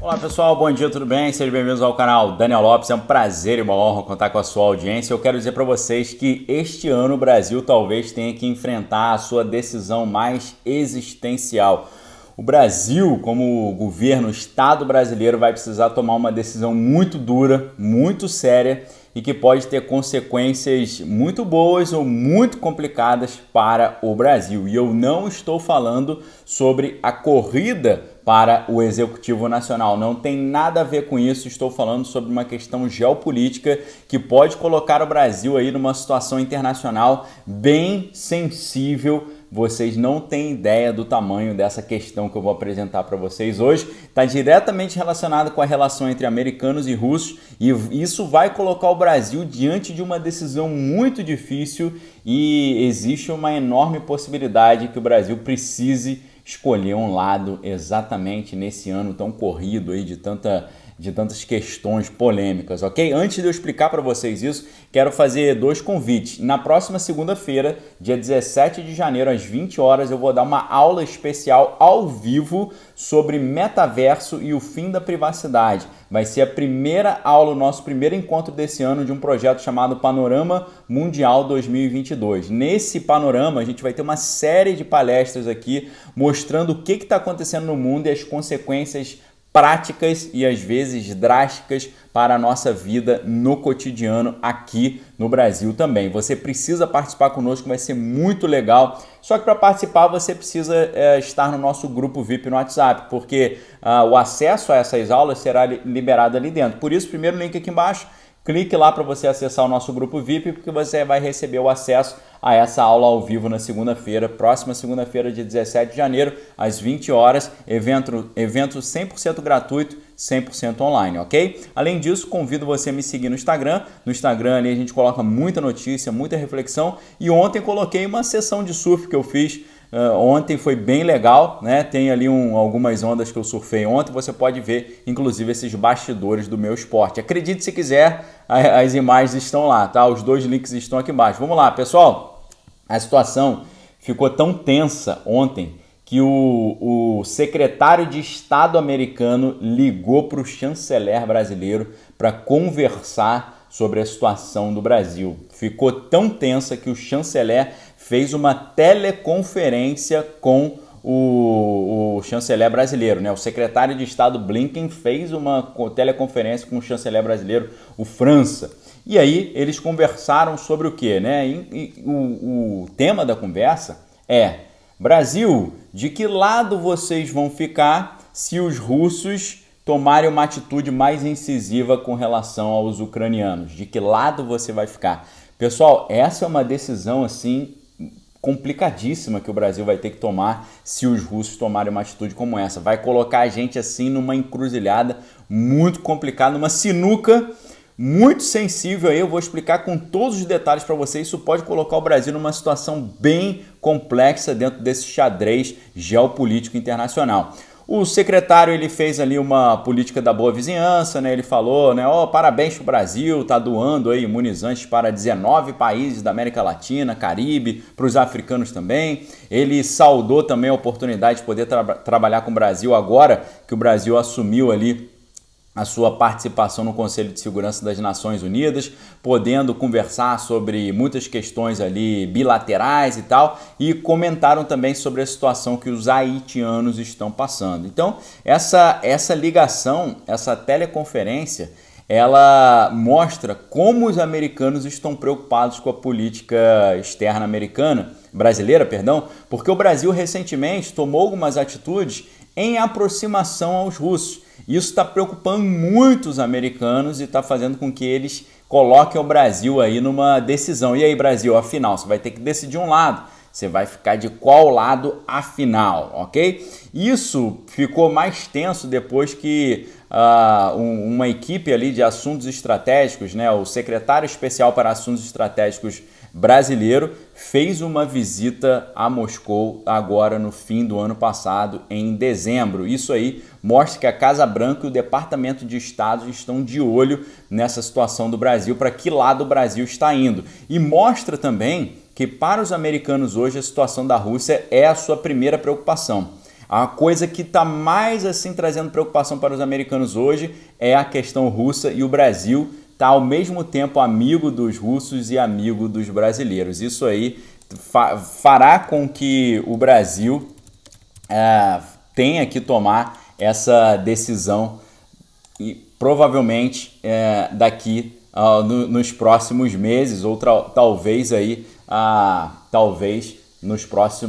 Olá pessoal, bom dia, tudo bem? Sejam bem-vindos ao canal Daniel Lopes. É um prazer e uma honra contar com a sua audiência. Eu quero dizer para vocês que este ano o Brasil talvez tenha que enfrentar a sua decisão mais existencial. O Brasil, como governo, o Estado brasileiro vai precisar tomar uma decisão muito dura, muito séria e que pode ter consequências muito boas ou muito complicadas para o Brasil. E eu não estou falando sobre a corrida para o Executivo Nacional, não tem nada a ver com isso, estou falando sobre uma questão geopolítica que pode colocar o Brasil aí numa situação internacional bem sensível. Vocês não têm ideia do tamanho dessa questão que eu vou apresentar para vocês hoje. Está diretamente relacionado com a relação entre americanos e russos e isso vai colocar o Brasil diante de uma decisão muito difícil e existe uma enorme possibilidade que o Brasil precise escolher um lado exatamente nesse ano tão corrido aí de tantas questões polêmicas, ok? Antes de eu explicar para vocês isso, quero fazer dois convites. Na próxima segunda-feira, dia 17 de janeiro, às 20 horas, eu vou dar uma aula especial ao vivo sobre metaverso e o fim da privacidade. Vai ser a primeira aula, o nosso primeiro encontro desse ano de um projeto chamado Panorama Mundial 2022. Nesse panorama, a gente vai ter uma série de palestras aqui mostrando o que está acontecendo no mundo e as consequências práticas e às vezes drásticas para a nossa vida no cotidiano aqui no Brasil também. Você precisa participar conosco, vai ser muito legal. Só que para participar você precisa estar no nosso grupo VIP no WhatsApp, porque o acesso a essas aulas será liberado ali dentro. Por isso, primeiro link aqui embaixo, clique lá para você acessar o nosso grupo VIP, porque você vai receber o acesso a essa aula ao vivo na segunda-feira, próxima segunda-feira, dia 17 de janeiro, às 20 horas, evento 100% gratuito, 100% online, ok? Além disso, convido você a me seguir no Instagram. No Instagram ali a gente coloca muita notícia, muita reflexão e ontem coloquei uma sessão de surf que eu fiz. Ontem foi bem legal, né? Tem ali algumas ondas que eu surfei ontem, você pode ver inclusive esses bastidores do meu esporte. Acredite se quiser, as imagens estão lá, tá? Os dois links estão aqui embaixo. Vamos lá, pessoal. A situação ficou tão tensa ontem que o secretário de Estado americano ligou para o chanceler brasileiro para conversar sobre a situação do Brasil. Ficou tão tensa que o chanceler fez uma teleconferência com o chanceler brasileiro, né? O secretário de Estado Blinken fez uma teleconferência com o chanceler brasileiro, o França. E aí eles conversaram sobre o quê, né? O tema da conversa é: Brasil, de que lado vocês vão ficar se os russos tomarem uma atitude mais incisiva com relação aos ucranianos? De que lado você vai ficar? Pessoal, essa é uma decisão assim complicadíssima que o Brasil vai ter que tomar se os russos tomarem uma atitude como essa. Vai colocar a gente assim numa encruzilhada muito complicada, numa sinuca muito sensível aí. Eu vou explicar com todos os detalhes para vocês. Isso pode colocar o Brasil numa situação bem complexa dentro desse xadrez geopolítico internacional. O secretário ele fez ali uma política da boa vizinhança, né? Ele falou, né? Parabéns para o Brasil, tá doando aí imunizantes para 19 países da América Latina, Caribe, para os africanos também. Ele saudou também a oportunidade de poder trabalhar com o Brasil agora que o Brasil assumiu ali a sua participação no Conselho de Segurança das Nações Unidas, podendo conversar sobre muitas questões ali bilaterais e tal, e comentaram também sobre a situação que os haitianos estão passando. Então, essa ligação, essa teleconferência, ela mostra como os americanos estão preocupados com a política externa brasileira, porque o Brasil recentemente tomou algumas atitudes em aproximação aos russos. Isso está preocupando muito os americanos e está fazendo com que eles coloquem o Brasil aí numa decisão. E aí, Brasil, afinal, você vai ter que decidir um lado. Você vai ficar de qual lado afinal, ok? Isso ficou mais tenso depois que uma equipe ali de assuntos estratégicos, né, o secretário especial para assuntos estratégicos brasileiro, fez uma visita a Moscou agora no fim do ano passado, em dezembro. Isso aí mostra que a Casa Branca e o Departamento de Estado estão de olho nessa situação do Brasil, para que lado o Brasil está indo. E mostra também que para os americanos hoje a situação da Rússia é a sua primeira preocupação. A coisa que está mais assim trazendo preocupação para os americanos hoje é a questão russa, e o Brasil está ao mesmo tempo amigo dos russos e amigo dos brasileiros. Isso aí fará com que o Brasil tenha que tomar essa decisão e provavelmente daqui nos próximos meses, ou talvez aí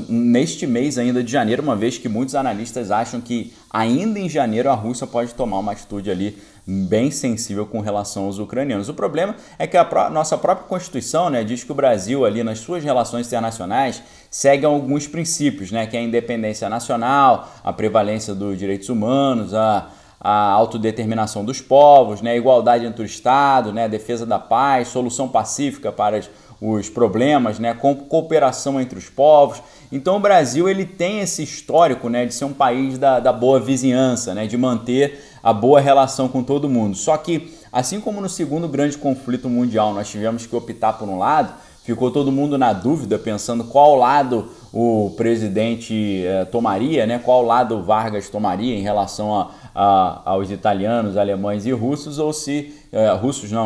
neste mês ainda de janeiro, uma vez que muitos analistas acham que ainda em janeiro a Rússia pode tomar uma atitude ali bem sensível com relação aos ucranianos. O problema é que a nossa própria Constituição, né, diz que o Brasil ali nas suas relações internacionais segue alguns princípios, né, que é a independência nacional, a prevalência dos direitos humanos, a autodeterminação dos povos, né, a igualdade entre o Estado, né, a defesa da paz, solução pacífica para os problemas, né, cooperação entre os povos. Então o Brasil ele tem esse histórico, né, de ser um país da boa vizinhança, né, de manter a boa relação com todo mundo. Só que, assim como no segundo grande conflito mundial nós tivemos que optar por um lado, ficou todo mundo na dúvida, pensando qual lado o presidente tomaria, né, qual lado o Vargas tomaria em relação aos italianos, alemães e russos, ou se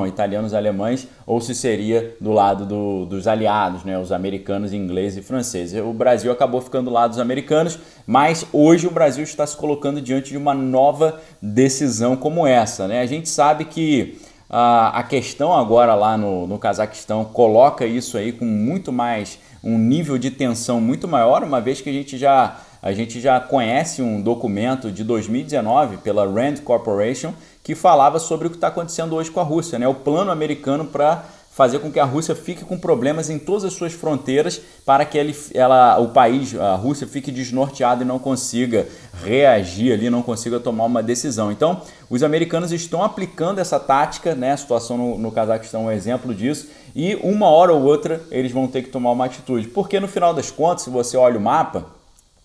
italianos, alemães, ou se seria do lado dos aliados, né, os americanos, ingleses e franceses. O Brasil acabou ficando do lado dos americanos, mas hoje o Brasil está se colocando diante de uma nova decisão como essa, né? A gente sabe que a questão agora lá no Cazaquistão coloca isso aí com muito mais, um nível de tensão muito maior, uma vez que a gente já conhece um documento de 2019 pela RAND Corporation que falava sobre o que está acontecendo hoje com a Rússia, né? O plano americano para fazer com que a Rússia fique com problemas em todas as suas fronteiras, para que a Rússia fique desnorteada e não consiga reagir ali, não consiga tomar uma decisão. Então, os americanos estão aplicando essa tática, né? A situação no Cazaquistão é um exemplo disso, e uma hora ou outra eles vão ter que tomar uma atitude, porque no final das contas, se você olha o mapa,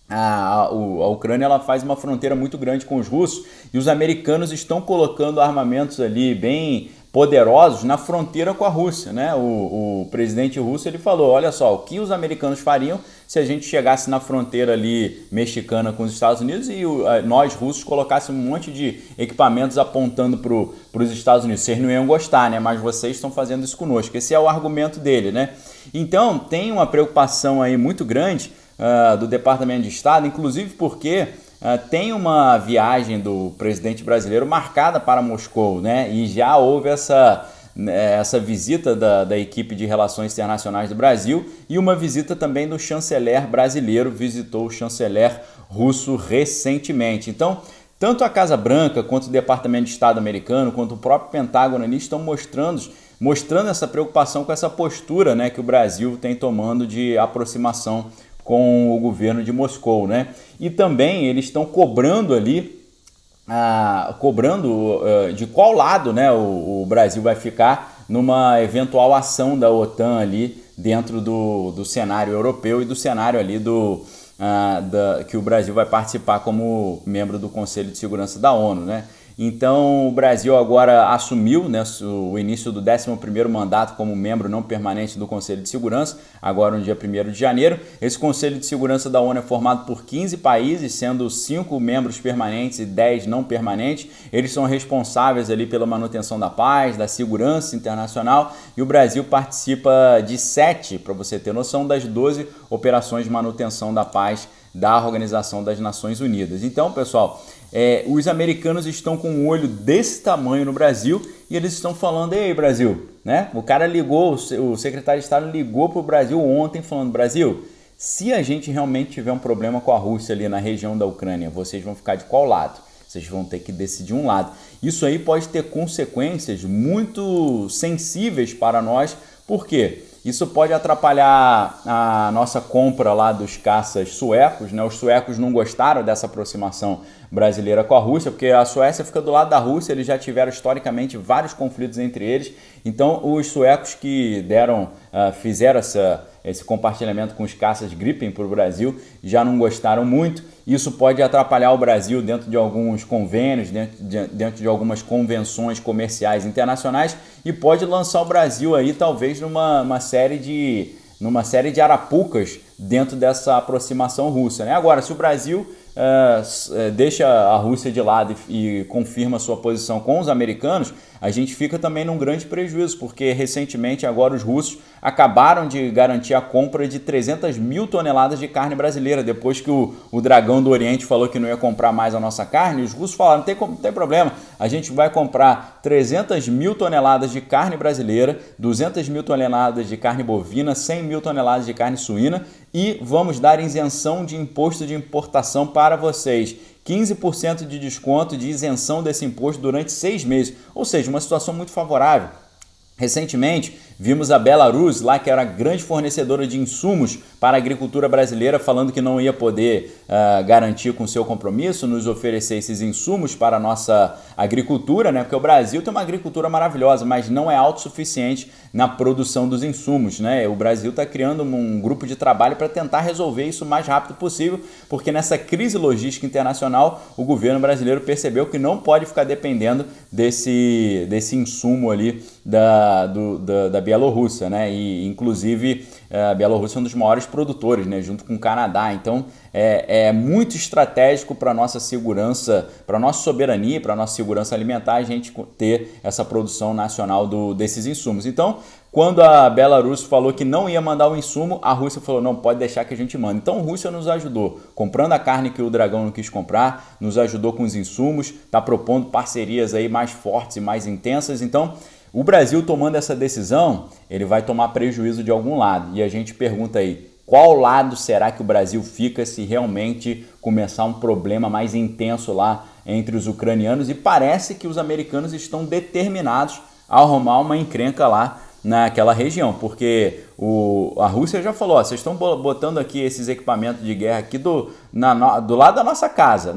a Ucrânia ela faz uma fronteira muito grande com os russos, e os americanos estão colocando armamentos ali bem poderosos na fronteira com a Rússia, né? O presidente russo ele falou, olha só, o que os americanos fariam se a gente chegasse na fronteira ali mexicana com os Estados Unidos e nós russos colocássemos um monte de equipamentos apontando para os Estados Unidos. Vocês não iam gostar, né? Mas vocês estão fazendo isso conosco. Esse é o argumento dele, né? Então tem uma preocupação aí muito grande do Departamento de Estado, inclusive porque tem uma viagem do presidente brasileiro marcada para Moscou, né? E já houve essa visita da equipe de relações internacionais do Brasil, e uma visita também do chanceler brasileiro, visitou o chanceler russo recentemente. Então, tanto a Casa Branca, quanto o Departamento de Estado americano, quanto o próprio Pentágono ali estão mostrando essa preocupação com essa postura, né, que o Brasil tem tomando de aproximação com o governo de Moscou, né? E também eles estão cobrando ali, de qual lado, né, o Brasil vai ficar numa eventual ação da OTAN ali dentro do cenário europeu e do cenário ali que o Brasil vai participar como membro do Conselho de Segurança da ONU, né? Então o Brasil agora assumiu, né, o início do 11º mandato como membro não permanente do Conselho de Segurança, agora no dia 1º de janeiro. Esse Conselho de Segurança da ONU é formado por 15 países, sendo 5 membros permanentes e 10 não permanentes. Eles são responsáveis ali pela manutenção da paz, da segurança internacional, e o Brasil participa de 7, para você ter noção, das 12 operações de manutenção da paz da Organização das Nações Unidas. Então, pessoal, os americanos estão com um olho desse tamanho no Brasil, e eles estão falando, ei Brasil, né? O cara ligou, o secretário de Estado ligou para o Brasil ontem falando, Brasil, se a gente realmente tiver um problema com a Rússia ali na região da Ucrânia, vocês vão ficar de qual lado? Vocês vão ter que decidir um lado. Isso aí pode ter consequências muito sensíveis para nós. Por quê? Isso pode atrapalhar a nossa compra lá dos caças suecos, né? Os suecos não gostaram dessa aproximação brasileira com a Rússia, porque a Suécia fica do lado da Rússia, eles já tiveram historicamente vários conflitos entre eles. Então os suecos que fizeram esse compartilhamento com os caças Gripen para o Brasil já não gostaram muito. Isso pode atrapalhar o Brasil dentro de alguns convênios, dentro de algumas convenções comerciais internacionais, e pode lançar o Brasil aí talvez numa série de arapucas dentro dessa aproximação russa, né? Agora, se o Brasil deixa a Rússia de lado e confirma sua posição com os americanos, a gente fica também num grande prejuízo, porque recentemente agora os russos acabaram de garantir a compra de 300 mil toneladas de carne brasileira. Depois que o Dragão do Oriente falou que não ia comprar mais a nossa carne, os russos falaram, não tem problema, a gente vai comprar 300 mil toneladas de carne brasileira, 200 mil toneladas de carne bovina, 100 mil toneladas de carne suína e vamos dar isenção de imposto de importação para vocês. 15% de desconto de isenção desse imposto durante 6 meses, ou seja, uma situação muito favorável. Recentemente, vimos a Belarus, lá que era a grande fornecedora de insumos para a agricultura brasileira, falando que não ia poder garantir com seu compromisso, nos oferecer esses insumos para a nossa agricultura, né? Porque o Brasil tem uma agricultura maravilhosa, mas não é autossuficiente na produção dos insumos, né? O Brasil está criando um grupo de trabalho para tentar resolver isso o mais rápido possível, porque nessa crise logística internacional, o governo brasileiro percebeu que não pode ficar dependendo desse insumo ali da Bielorrússia, né? E inclusive a Bielorrússia é um dos maiores produtores, né? Junto com o Canadá. Então é muito estratégico para a nossa segurança, para a nossa soberania, para a nossa segurança alimentar, a gente ter essa produção nacional desses insumos. Então, quando a Belarus falou que não ia mandar o insumo, a Rússia falou, não, pode deixar que a gente manda. Então a Rússia nos ajudou, comprando a carne que o Dragão não quis comprar, nos ajudou com os insumos, está propondo parcerias aí mais fortes e mais intensas. Então, o Brasil tomando essa decisão, ele vai tomar prejuízo de algum lado. E a gente pergunta aí, qual lado será que o Brasil fica se realmente começar um problema mais intenso lá entre os ucranianos? E parece que os americanos estão determinados a arrumar uma encrenca lá naquela região, porque a Rússia já falou, ó, vocês estão botando aqui esses equipamentos de guerra aqui do lado da nossa casa,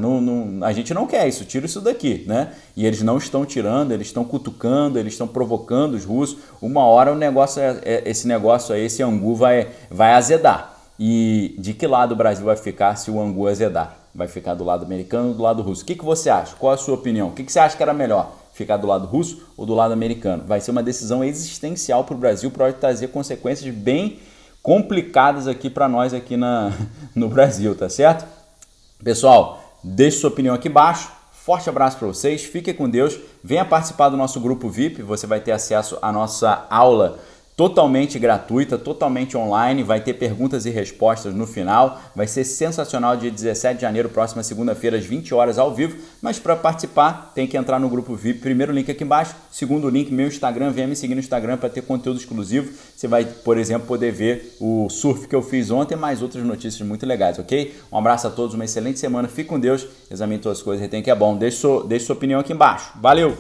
a gente não quer isso, tira isso daqui, né? E eles não estão tirando, eles estão cutucando, eles estão provocando os russos. Uma hora esse negócio aí, esse angu vai azedar. E de que lado o Brasil vai ficar se o angu azedar? Vai ficar do lado americano ou do lado russo? O que você acha? Qual a sua opinião? O que você acha que era melhor? Ficar do lado russo ou do lado americano? Vai ser uma decisão existencial para o Brasil, pode trazer consequências bem complicadas aqui para nós aqui no Brasil, tá certo? Pessoal, deixe sua opinião aqui embaixo. Forte abraço para vocês, fiquem com Deus. Venha participar do nosso grupo VIP, você vai ter acesso à nossa aula totalmente gratuita, totalmente online, vai ter perguntas e respostas no final, vai ser sensacional, dia 17 de janeiro, próxima segunda-feira, às 20 horas ao vivo, mas para participar tem que entrar no grupo VIP, primeiro link aqui embaixo, segundo link, meu Instagram, venha me seguir no Instagram para ter conteúdo exclusivo, você vai, por exemplo, poder ver o surf que eu fiz ontem, mais outras notícias muito legais, ok? Um abraço a todos, uma excelente semana, fique com Deus, examine todas as coisas, retém que é bom, deixe sua opinião aqui embaixo, valeu!